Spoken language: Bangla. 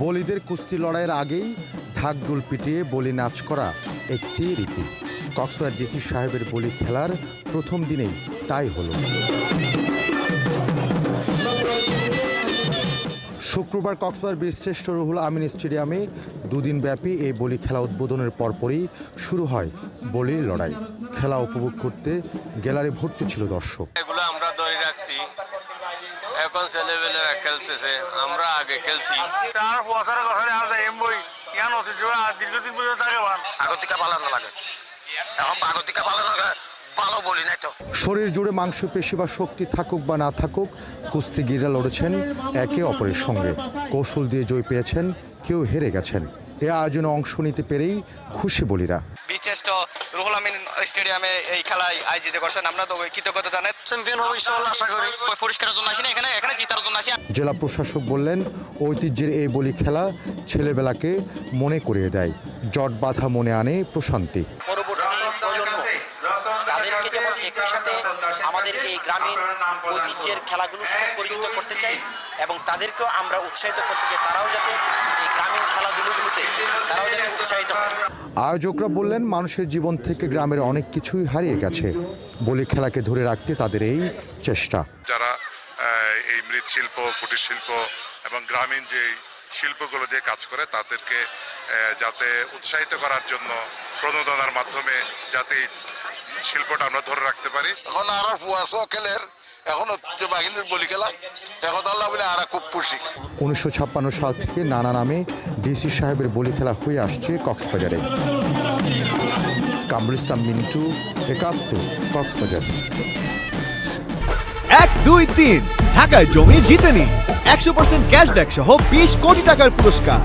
বলিদের কুস্তি লড়াইয়ের আগেই ঢাকঢোল পিটিয়ে বলি নাচ করা একটি রীতি। কক্সবাজার ডিসি সাহেবের বলি খেলার প্রথম দিনেই তাই হলো। শুক্রবার কক্সবাজার বীরশ্রেষ্ঠ রুহুল আমিন স্টেডিয়ামে দুদিনব্যাপী এই বলি খেলা উদ্বোধনের পরপরই শুরু হয় বলির লড়াই। খেলা উপভোগ করতে গ্যালারি ভর্তি ছিল দর্শক। এগুলো আমরা ধরে রাখছি, এখন ছেলেবেলেরা খেলতেছে, আমরা আগে খেলছি। দীর্ঘদিন পর্যন্ত আগতিকা পালানো লাগে, এখন আগতিকা পালানো ভালো বলি নাই তো। শরীর জুড়ে মাংসপেশি বা শক্তি থাকুক বা না থাকুক, কুস্তিগিররা লড়েছেন একে অপরের সঙ্গে। কৌশল দিয়ে জয় পেয়েছেন, কেউ হেরে গেছেন। এ আয়োজনে অংশ নিতে পেরেই খুশি বলিরা। বীরশ্রেষ্ঠ রুহুল আমিন স্টেডিয়ামে এই খেলায় আয়োজিত করছেন, আমরা তো কৃতজ্ঞতা জানাই। চ্যাম্পিয়ন হবে ইনশাআল্লাহ আশা করি। পুরস্কারের জন্য আসি না, এখানে জেতার জন্য আসি। জেলা প্রশাসক বললেন, ঐতিহ্যের এই বলি খেলা ছেলেবেলাকে মনে করিয়ে দেয়, জট বাঁধা মনে আনে প্রশান্তি। পরবর্তী প্রজন্ম তাদেরকে যেমন একই সাথে আমাদের এই গ্রামীণ ঐতিহ্যের খেলাগুলোর সাথে পরিচিত করতে চাই এবং তাদেরকেও আমরা উৎসাহিত করতে চাই, তারাও যাতে এই গ্রামীণ খেলাধুলোগুলোতে তারাও যাতে উৎসাহিত হয়। আয়োজকরা বললেন, মানুষের জীবন থেকে গ্রামের অনেক কিছুই হারিয়ে গেছে। বলি খেলাকে ধরে রাখতে তাদের এই চেষ্টা। যারা এই মৃৎশিল্প, কুটির শিল্প এবং গ্রামীণ যে শিল্পগুলো দিয়ে কাজ করে তাদেরকে যাতে উৎসাহিত করার জন্য প্রণোদনার মাধ্যমে যাতে শিল্পটা আমরা ধরে রাখতে পারি। এখন আরো ফুয়াশো খেলের এখন বাহিনীর বলি খেলা এখন আল্লাহ বলে আর খুব খুশি। 1956 সাল থেকে নানা নামে ডিসি সাহেবের বলি খেলা হয়ে আসছে কক্সবাজারে। কামরুল ইসলাম মিন্টু, একাত্তর, কক্সবাজার। 1, 2, 3 ঢাকায় জমি জিতে নিন 100% ক্যাশব্যাক সহ 20 কোটি টাকার পুরস্কার।